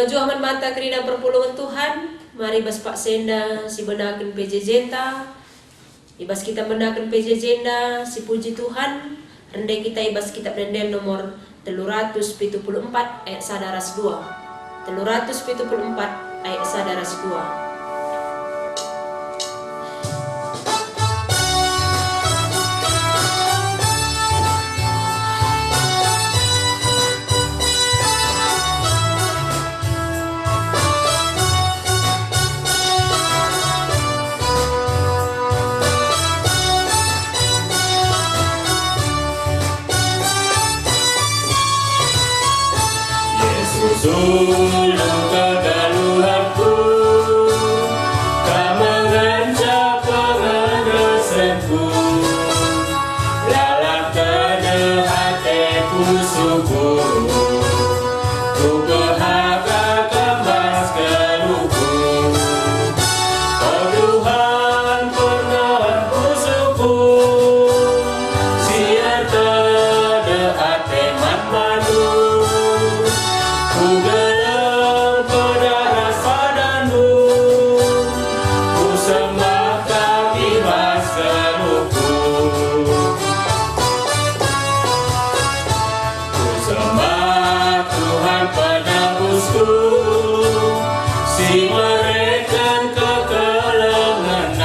Jojo aman mata kerina perpulungan Tuhan. Mari bas Pak Senda si benakan PJJ ta. Ibas kita benakan PJJ na si puji Tuhan. Rendai kita ibas kitab Dendel nomor 374 ayat 1-2. 374 ayat 1-2. Sulu kegaluhanku, kau mengancam penganesanku, dalam tanda hatiku subur, ku berharga kembas keruku. Oh Tuhan, penahanku syukur, siar tanda hati madu. Ku gelar berdarah padamu, ku sembah kau ibas keruku. Ku sembah Tuhan penebusku, si mereken kekelenganan.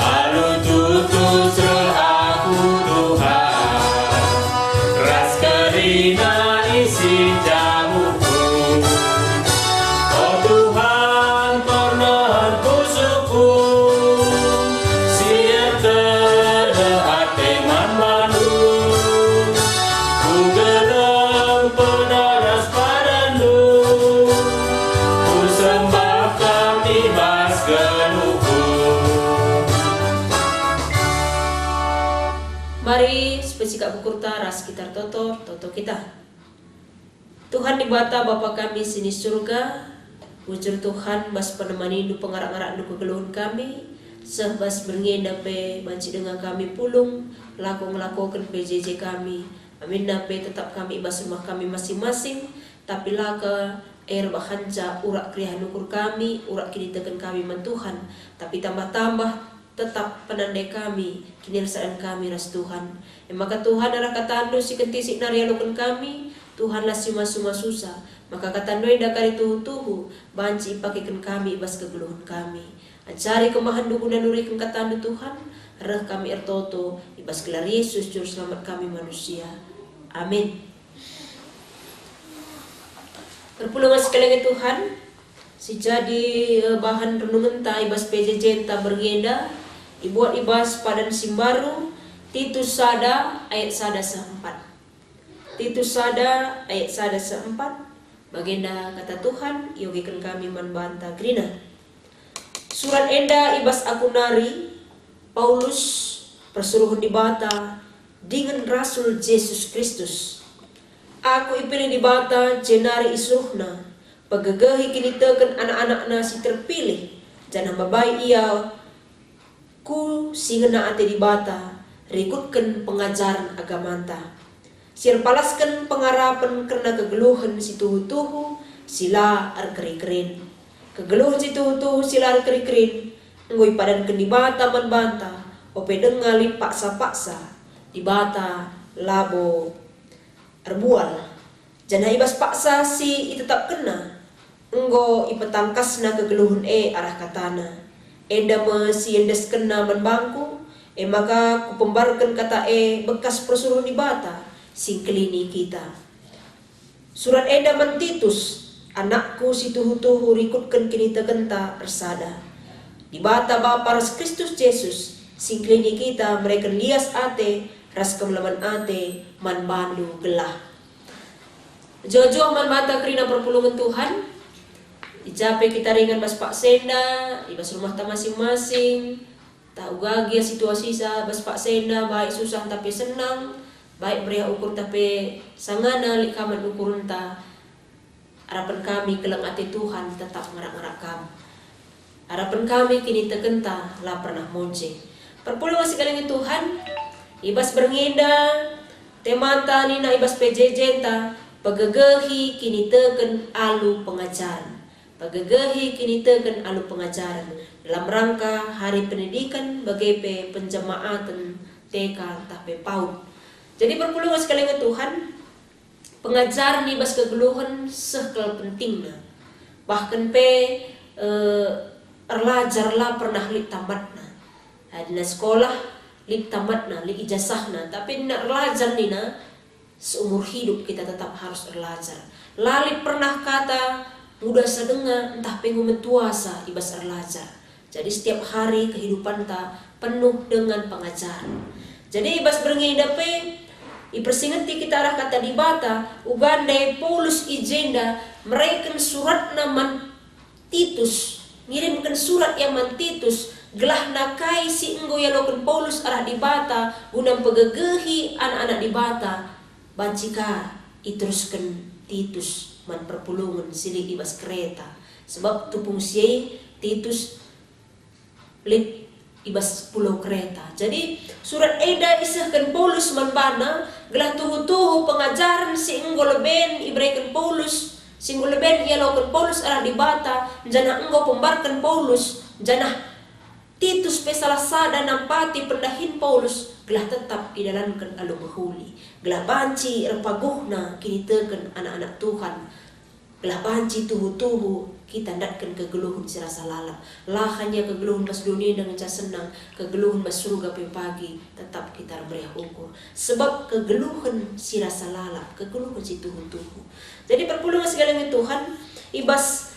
Alu tutus aku Tuhan, ras kerina isi jamuku. Oh Tuhan, penahanku syukur, siar tanda hati madu. Ku gelar berdarah padamu, ku sembah kau ibas keruku. Mari spesika bukur taras kita toto kita. Tuhan di bata Bapa kami sini surga, wujud Tuhan bas penemani nu pengarak-arak nu kegeluhan kami, sebas berngenda pe banci dengan kami pulung, laku ngelakukan PJJ kami. Amin nape tetap kami bas rumah kami masing-masing, tapi laka air bahanja urak kriah nukur kami, urak kini tekan kami man Tuhan, tapi tambah-tambah tetap penandai kami, kini rasaan kami ras Tuhan. Maka Tuhan arah katandu si kentisik narialukan kami, Tuhanlah si masuma susah, maka katandoi dakari tuhu-tuhu, banci pakikan kami ibas kegeluhan kami. Acari kemahan duku dan nurikan katandu Tuhan, reh kami ertoto, ibas gelar Yesus juru selamat kami manusia. Amin. Perpulungan sekalian Tuhan, si jadi bahan renungan ta ibas PJJ ta bergenda, dibuat ibas padan simbaru, Titus sada ayat 1-4. Titus sada ayat 1-4. Bagenda kata Tuhan, yogikan kami manbanta grina. Surat enda ibas aku nari, Paulus persuruhan di bata dengan Rasul Yesus Kristus. Aku ipilih di bata jenari isuhna, pagagahi kini tekan anak-anakna si terpilih, jangan babai ia ku singena ate di bata, rikutkan pengajaran agamanta. Siar palaskan pengarapan karena kegeluhan si tuhu-tuhu sila ar keri-kerin. Kegeluhan si tuhu-tuhu sila ar keri-kerin. Ngoy padan ken dibata man banta. Ope dengali paksa-paksa. Dibata labo arbual. Jangan ibas paksa si itetap kena. Enggo ipetangkas na kegeluhan arah katana. Enda me si endes kena man bangku. Maka kupembarkan kata bekas persuruhan dibata. Singkelini kita. Surat eda man Titus, anakku si tuhu-tuhu rikutkan kini tegenta ersada. Di bata Bapa ras Kristus Yesus, singkelini kita mereka lias ate, ras kemelaman ate, man bandu gelah. Jojo man mata kerina perpulungan Tuhan, dicapai kita ringan bas Pak Senda, ibas rumah ta masing-masing, tahu gagia situasi sa bas Pak Senda, baik susah tapi senang. Baik beria ukur tapi sangana likaman ukurun ta. Harapan kami kelang ati Tuhan tetap ngarak-ngarak kami. Harapan kami kini tegenta lah pernah monce. Perpuluhan sekalian Tuhan, ibas berngenda, temata nina ibas PJJ ta, Pagagehi kini teken alu pengajaran. Pagagehi kini teken alu pengajaran. Dalam rangka Hari Pendidikan bagi penjemaatan TK tape PAUD. Jadi berpuluh sekali Tuhan, pengajaran ni bas kegeluhan sekal pentingna. Bahkan erlajar lah pernah lip tamatna. Adina sekolah lip tamatna, lip ijazahna, tapi nak erlajar ni na seumur hidup kita tetap harus belajar. Lali pernah kata muda sedenga entah pengu mentuasa ibas belajar. Jadi setiap hari kehidupan ta penuh dengan pengajaran. Jadi ibas berngidap ipersingeti kita arah kata di bata Uganda Paulus ijenda mereka surat naman Titus, ngirimkan surat yang man Titus gelah nakai si enggo yalokan Paulus arah di bata guna pegegehi anak-anak di bata. Bancika iteruskan Titus man perpulungan sili ibas kereta. Sebab tupung siya Titus lip ibas pulau kereta. Jadi surat eda isahkan Paulus man bana gelah tuhu-tuhu pengajaran si enggo leben iberikan Paulus. Si enggo leben ialokan Paulus arah di bata. Jana enggo pembarkan Paulus. Jana Titus pesalah sada nampati pendahin Paulus gelah tetap idalankan alu mahuli. Gelah banci repaguhna kini teken anak-anak Tuhan. Gelah banci tuhu-tuhu kita ndatkan kegeluhun si rasa lalap. Lah hanya kegeluhun bas dunia dengan cas senang, kegeluhun bas surga pagi tetap kita beriah ukur. Sebab kegeluhun si rasa lalap, kegeluhun si tuhu-tuhu. Jadi perpulungan segala Tuhan ibas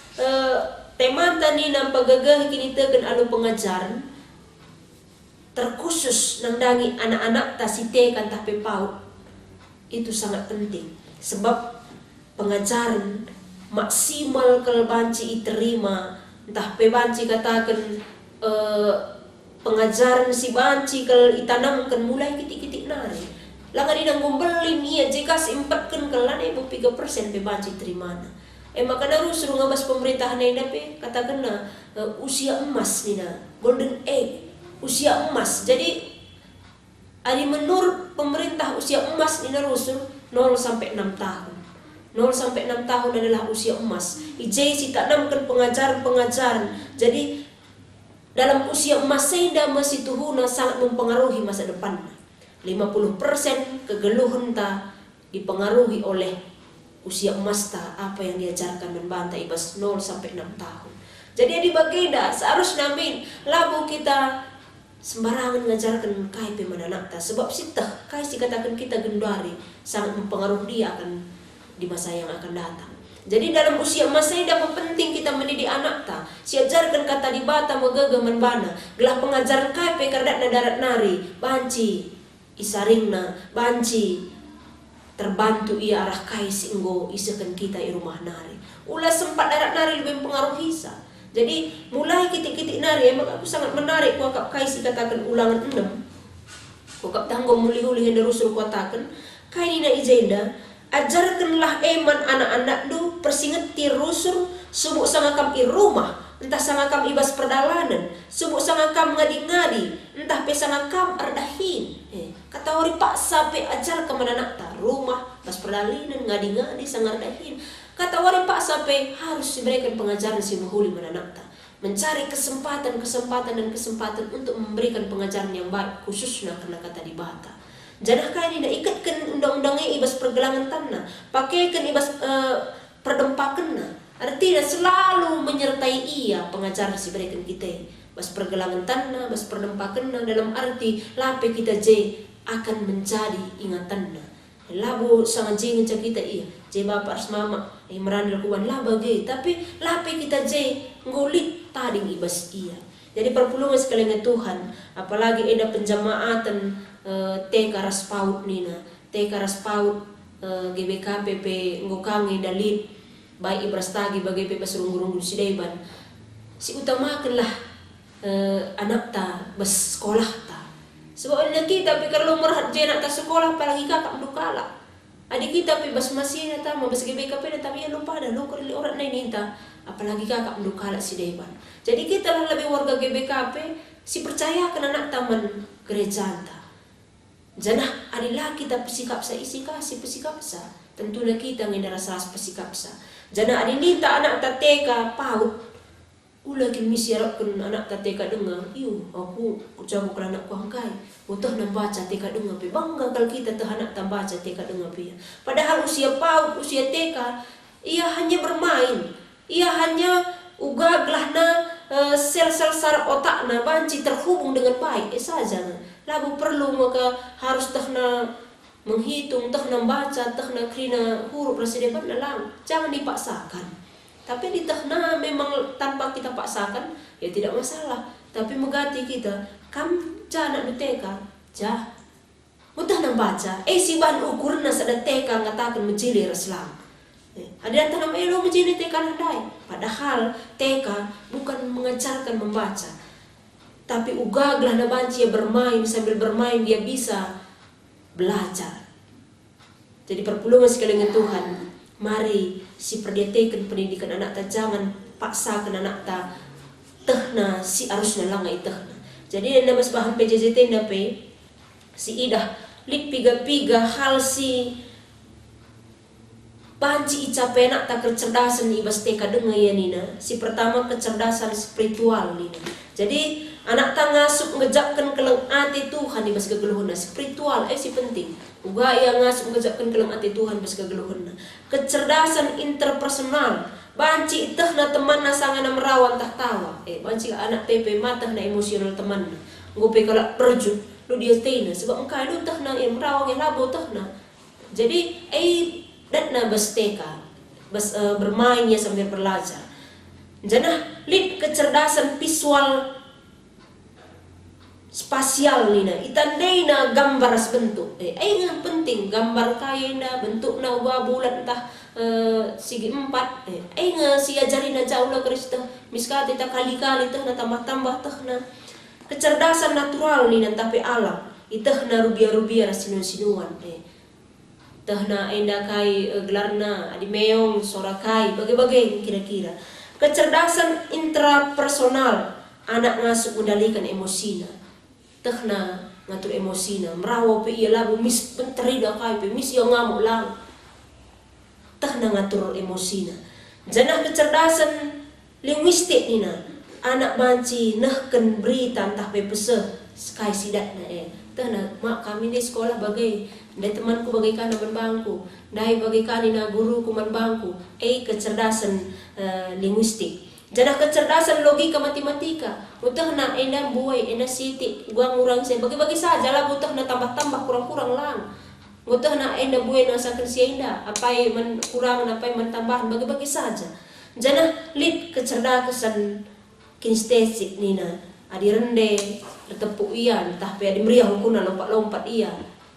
temata ni nang pagagah kini teken alu pengajaran terkhusus nandangi anak-anak tasite kan tape PAUD itu sangat penting sebab pengajaran maksimal kalau banci iterima entah pe banci katakan pengajaran si banci kalau itanamkan mulai kitik-kitik nari langan inang gombelin iya jika simpatkan kelan 3% pe banci terimana. Maka harus suruh ngabas pemerintahan ini pe katakan na usia emas ni na golden age usia emas. Jadi ari menurut pemerintah usia emas ni na rusul 0 sampai 6 tahun. 0 sampai 6 tahun adalah usia emas. Ijai si tanamkan pengajaran. Jadi dalam usia emas sehingga masih tuhuna sangat mempengaruhi masa depan. 50% kegeluhan ta dipengaruhi oleh usia emas ta apa yang diajarkan membanta ibas 0 sampai 6 tahun. Jadi di bageda seharusnya namin labu kita sembarangan ngajarkan kai pe mananak ta sebab sitah kai si katakan kita gendari sangat mempengaruhi dia akan di masa yang akan datang. Jadi dalam usia emas ini dapat penting kita mendidik anak ta. Si ajarkan kata di bata magaga manbana gelah pengajaran kai pe kardatna darat nari banci isaringna banci terbantu ia arah kai singgo isakan kita i rumah nari. Ulah sempat darat nari lebih pengaruh hisa. Jadi mulai kitik-kitik nari emang aku sangat menarik kuakap kai si katakan ulangan 6. Kuakap tanggong muli-huli yang darusul kuatakan kai nina ijenda ajarkanlah eman anak-anak du persingeti rusul subuk sangakam i rumah entah sangakam ibas perdalanan subuk sangakam ngadi-ngadi entah pe sangakam ardahin. Kata ori paksa pe ajar ke anak ta rumah pas perdalinan ngadi-ngadi sangardahin. Kata ori paksa pe harus diberikan pengajaran si mahuli anak ta mencari kesempatan untuk memberikan pengajaran yang baik khususnya karena kata di bata. Janah kaya tidak ikatkan undang-undangnya ibas pergelangan tanah, pakaikan ibas perdempakan. Artinya selalu menyertai ia pengajaran si berikan kita. Bas pergelangan tanah, bas perdempakan dalam arti lape kita je akan menjadi ingatan. Labu sangat jengin kita iya, je bapak ars mama, merandal kuan lah bagi, tapi lape kita je ngulit tading ibas iya. Jadi perpulungan sekalian Tuhan, apalagi ada penjamaatan TK ras PAUD nina, TK ras PAUD GBKPP ngokangi dalit baik ibrastagi bagi pe pasurung-urung si daiban. Si utamakanlah anak ta bas sekolah ta. Sebab anak kita pe kalau merhat je anak ta sekolah apalagi kakak mendukala. Adik kita pe bas masih ta bas GBKP tapi ya lupa dah lo kali orang lain ta apalagi kakak mendukala si daiban. Jadi kita lah lebih warga GBKP si percayakan anak taman gereja ta. Janah adilah kita pesikap sa isi kasih pesikap sa. tentunya kita ngenda rasa pasikapsa. Jana adinita anak tateka paut, ulagi misiarapkan anak tateka dengar, aku jago ke anak ku hangkai, utah nambaca teka dengar pe, bangga kalau kita teh anak tambaca teka dengar pe. Padahal usia paut, usia teka, ia hanya bermain, ia hanya ugaglahna sel-sel saraf otakna banci terhubung dengan baik saja. Lalu perlu maka harus tahna menghitung, tahna baca, tahna krina huruf rasidebat nalang. Jangan dipaksakan. Tapi di tahna memang tanpa kita paksakan ya tidak masalah. Tapi megati kita, kam jana nuteka, jah. Mutah baca, si ban ukurna sada teka ngatakan menjili Islam. Ada tanam elo menjili teka nandai. Padahal teka bukan mengajarkan membaca. Tapi ugaglah na banci bermain, sambil bermain dia bisa belajar. Jadi perpuluhan sekalian Tuhan, mari si perdetekan pendidikan anak ta, jangan paksakan anak ta tehna si arusnya langai tehna. Jadi anda mas bahan PJJT nape si idah lik piga-piga hal si banci icape anak ta kecerdasan ibas teka denga ya nina. Si pertama kecerdasan spiritual nina. Jadi anak ta ngasup ngejapkan keleng ati Tuhan ibas kegeluhuna spiritual si penting. Uga yang ngasup ngejapkan keleng ati Tuhan ibas kegeluhuna. Kecerdasan interpersonal. Banci tehna teman nasangan merawan tak tawa. Banci anak TP matah na emosional teman. Ngope kalau perjut lu dia tina sebab engkau lu tehna yang merawang yang labo tehna. Jadi datna bas teka bas bermain ya sambil belajar. Janah lid kecerdasan visual spasial nina itandai na gambar bentuk yang penting gambar kaya na bentuk na ubah bulat entah segi 4 nga si ajarin na jauh lah Krista miskati ta kali-kali teh na tambah-tambah teh na kecerdasan natural nina tapi alam iteh na rubia-rubia rasinuan-sinuan teh na enda kai gelarna adi meong sorakai bagai-bagai kira-kira. Kecerdasan intrapersonal anak ngasup mengendalikan emosinya. Tehna ngatur emosina, merawa pe iya labu mis penterida kai pe mis yang ngamuk lang. Tehna ngatur emosina. Janah kecerdasan linguistik nina. Anak banci nehken berita entah pe peseh skai sidatna Tehna mak kami di sekolah bagai dai temanku bagai kana bangku, dai bagai kanina guruku man bangku. Kecerdasan linguistik. Janah kecerdasan logika matematika. Utah na ena buai, ena siti, gua ngurang saya bagi-bagi saja lah. Utah na tambah-tambah kurang-kurang lang. Utah na ena buai nasakan sienda. Apa yang kurang, apa yang tambahan bagi-bagi saja. Janah lid kecerdasan kinestesik nina. Adi rende, retepuk iya, entah pe adi meriah hukuna lompat-lompat iya.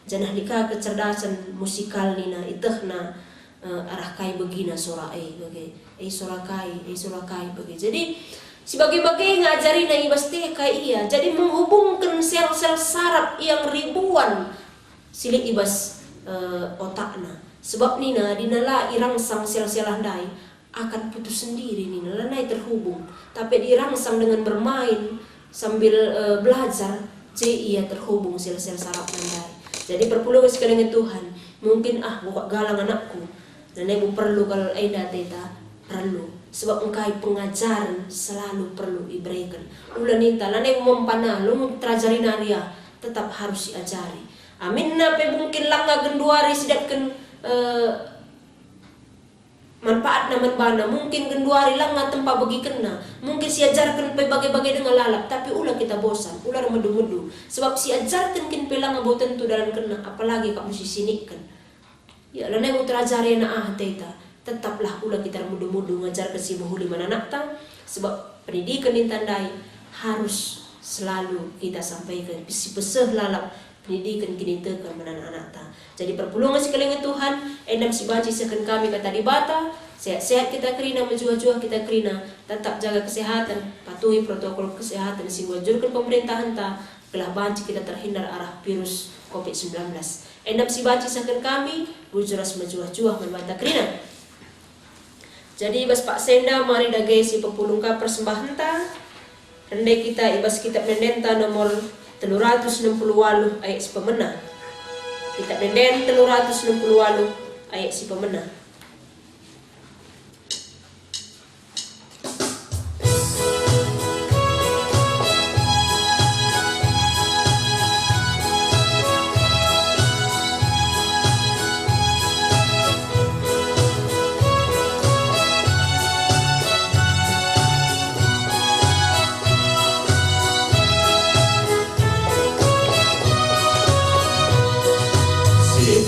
Janah lika kecerdasan musikal nina. Itah na arah kai begina sora bagai sora kai bagai. Jadi sebagai-bagai ngajari na ibas teka iya. Jadi menghubungkan sel-sel saraf yang ribuan silik ibas otakna. Sebab nina dinala irangsang sel-sel andai akan putus sendiri nina lanai terhubung. Tapi dirangsang dengan bermain sambil belajar, ia terhubung sel-sel saraf andai. Jadi perpuluhan sekalian Tuhan, mungkin buka galang anakku. Dan ibu perlu kalau ada teta perlu sebab engkau pengajaran selalu perlu diberikan. Ulah nita lan ibu mempana lu terajari naria tetap harus diajari. Amin na pe mungkin langga genduari sidatkan manfaat na manbana mungkin genduari langga tempat bagi kena mungkin siajarkan pe bagai-bagai dengan lalap tapi ulah kita bosan ulah medu-medu sebab siajarkan kin pe langga boten tu dalam kena apalagi kamu sisinikan. Ya lana yang terajari na teta tetaplah ulah kita mudu-mudu ngajar ke si buhuli mana anak ta sebab pendidikan ditandai harus selalu kita sampaikan si peseh lalap pendidikan kini tekan mana anak ta. Jadi perpulungan sekalian Tuhan endam si baci sekan kami kata di bata sehat-sehat kita kerina menjuah-juah kita kerina tetap jaga kesehatan patuhi protokol kesehatan sehingga jurkan pemerintahan ta kelah banci kita terhindar arah virus COVID-19. Endam si baci sekan kami bujuras menjuah-juah membata kerina. Jadi ibas Pak Senda mari dagai si pepulungka persembahan ta. Hendai kita ibas kitab mendenta nomor 368 ayat sepemena. Kitab menden 368 ayat si pemenang.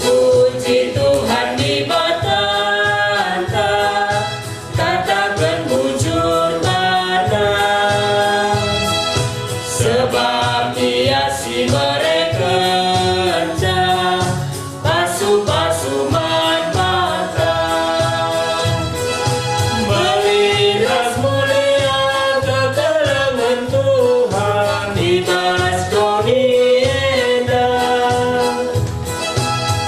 Puji Tuhan di batanta, katakan bujur mana, sebab Dia si merekerja pasu-pasu mata, melihat mulia kekelengan Tuhan di tas donienda.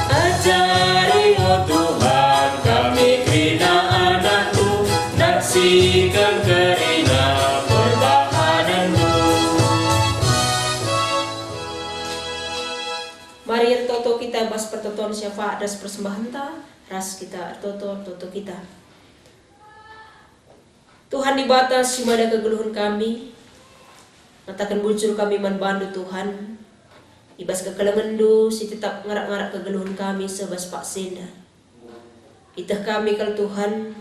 Ajari oh Tuhan kami kerina anakmu, naksikan kerina perbahananmu. Mari toto kita bas pertoton syafaat das persembahan ta, ras kita toto kita. Tuhan di batas simada kegeluhan kami, ngatakan bujur kami manbandu Tuhan. Ibas kekelemendu si tetap ngarak-ngarak kegeluhan kami sebas Pak Senda. Itah kami kal Tuhan,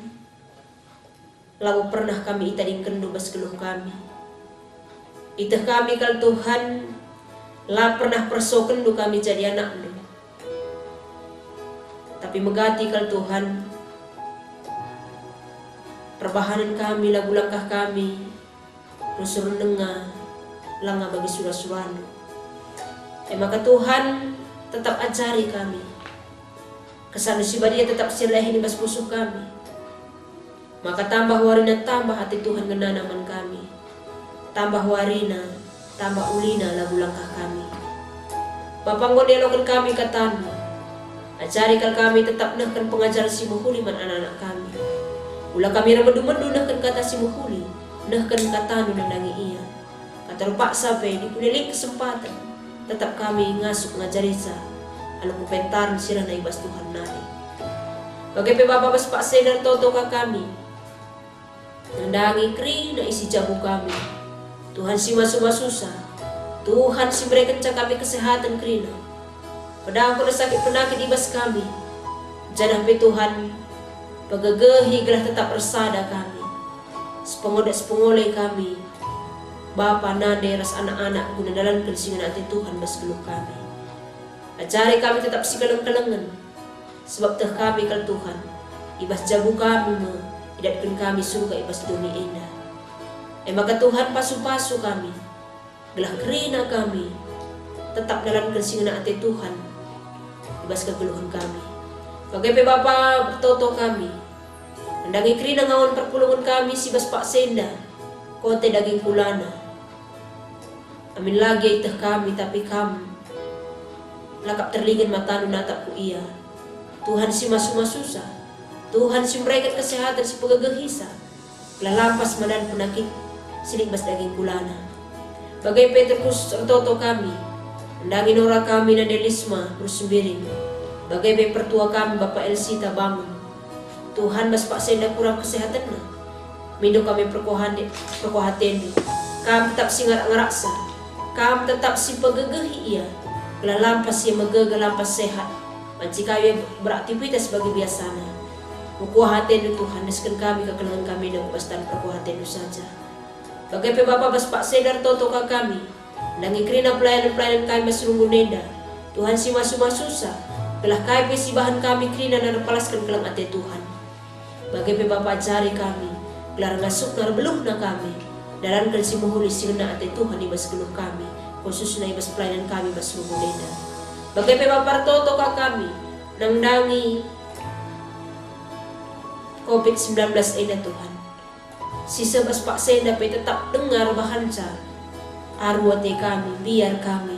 lagu pernah kami itading kendu bas keluh kami. Itah kami kal Tuhan, la pernah perso kendu kami jadi anak du. Tapi megati kal Tuhan, perbahanan kami, lagu langkah kami, rusur nengah, langa bagi surah-surahnu. Maka Tuhan tetap ajari kami. Kesan sibadia tetap silahi di bas pusuh kami. Maka tambah warina tambah hati Tuhan ngenanaman kami. Tambah warina, tambah ulina lagu langkah kami. Bapak ngodelokan kami katanu. Ajari kal kami tetap nahkan pengajar si muhuli man anak-anak kami. Ulah kami remedu-medu nahkan kata si muhuli, nahkan katanu nandangi ia. Kata rupak sampai dipunelik kesempatan. Tetap kami ngasuk ngajarisa alu kupentaran sila na ibas Tuhan nari. Bagai Bapak bas Pak Sedar toto ka kami nandangi kri na isi jamu kami. Tuhan si masu-masusa, Tuhan si berikan kami kesehatan krina. Padahal kau sakit penyakit ibas kami, jadah pe Tuhan pagagehi gelah tetap resada kami. Sepengodak-sepengoleh kami Bapa nade ras anak-anak guna dalam kelsingan hati Tuhan bas geluh kami. Ajari kami tetap si keleng-kelengan, sebab teh kami kal Tuhan, ibas jabu kami me, idatkan kami surga ibas dunia indah. Maka Tuhan pasu-pasu kami, gelah kerina kami, tetap dalam kelsingan hati Tuhan, ibas kegeluhan kami. Bagai Bapa bertoto kami, mendangi kerina ngawan perpulungan kami si bas Pak Senda, kote daging kulana. Amin lagi itah kami tapi kamu lakap terlingin matanu natap ku ia. Tuhan si masu-masusa, Tuhan si mereka kesehatan si pegagahisa, lalampas madan penakit siling bas daging kulana. Bagai Petrus tertoto kami, endangin ora kami na Delisma bersembiring. Bagai pertua kami Bapak Elsita bangun. Tuhan bas Pak Senda kurang kesehatan na. Mindo kami perkohaten. Kami tetap si ngarak-ngaraksa. Kami tetap si pegagahi ia. Lalampas si lampas sehat. Manci kami beraktivitas bagi biasana. Mukuhaten Tuhan, neskan kami kekelengan kami dan kebastan perkuhaten saja. Bagai Bapak bas Pak Sedar toto ka kami. Nangi kerina pelayanan-pelayanan kami masurunggu nenda. Tuhan si masu-masusa. Kelah kami si bahan kami kerina dan palaskan kelang ate Tuhan. Bagai Bapak ajari kami. Kelar ngasuk nar beluh na kami. Dalam si muhuli sirna ate Tuhan ibas geluh kami, khususnya ibas pelayanan kami bas rumudena. Bagai Bapak toto ka kami, nangdangi COVID-19 ina Tuhan. Sisa bas Pak Senda pe tetap dengar bahanca arwate kami, biar kami.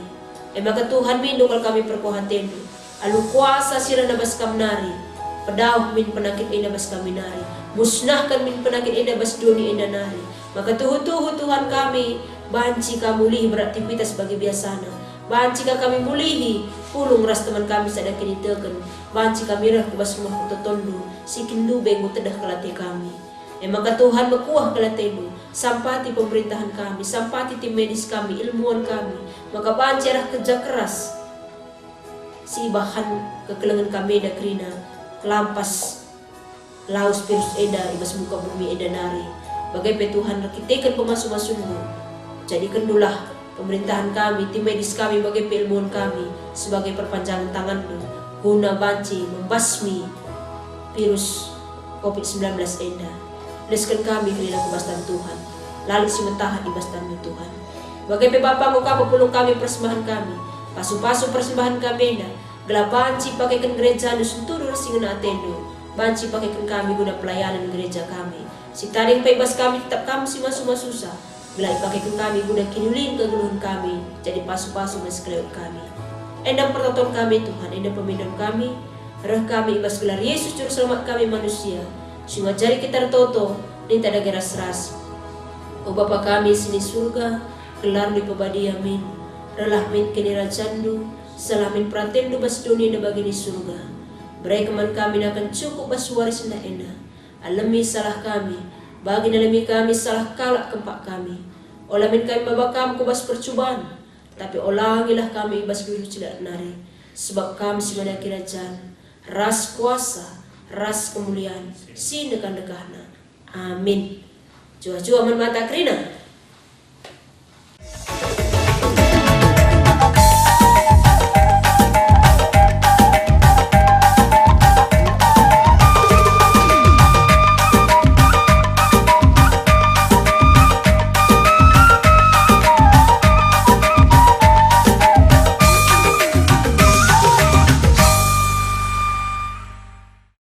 Maka Tuhan mindukal kami perkohatendu. Alu kuasa sirna bas kamnari, pedauh min penakit ina bas kami nari, musnahkan min penakit ina bas dunia ina nari. Maka tuhu-tuhu Tuhan kami, banci kami mulihi beraktivitas bagi biasana. Banci kami mulihi pulung ras teman kami sada kini teken banci kami rah kubas rumah totondo si kindu bengu tedah kelate kami. Maka Tuhan berkuah kelate itu sampati pemerintahan kami, sampati tim medis kami, ilmuwan kami, maka banci rah kerja keras si bahan kekelengan kami da krina kelampas laus virus eda ibas muka bumi eda nari bagai petuhan rakitekan pemasu-masunmu jadikan dulah pemerintahan kami, tim medis kami, bagai peilmuan kami sebagai perpanjangan tanganmu guna banci membasmi virus COVID-19 eda. Leskan kami kerana kebastan Tuhan lalu si mentah ibastan Tuhan bagai pe Bapa muka pulung kami persembahan kami pasu-pasu persembahan kami eda gelap banci pakaikan gereja nusuntudur singena atendo banci pakaikan kami guna pelayanan gereja kami si taring pebas kami tetap kami si masu-masusa gelap pakaikan kami guna kinulin kegeluhan kami jadi pasu-pasu mesekeleut kami endam pertonton kami Tuhan endam pemindam kami roh kami ibas gelar Yesus juru selamat kami manusia sehingga jari kita toto ini tak ada geras-ras o Bapa kami sini surga gelar di pebadi amin relah min kini rajandu salamin pratendu bas dunia da bagi di surga berai keman kami akan cukup bas waris na ena alami salah kami bagi nalami kami salah kalak kempak kami olamin kami babakam ku bas percubaan tapi olangilah kami bas dulu cilat nari sebab kami simana kirajaan ras kuasa ras kemuliaan sinekan dekahna amin jua-jua men mata krina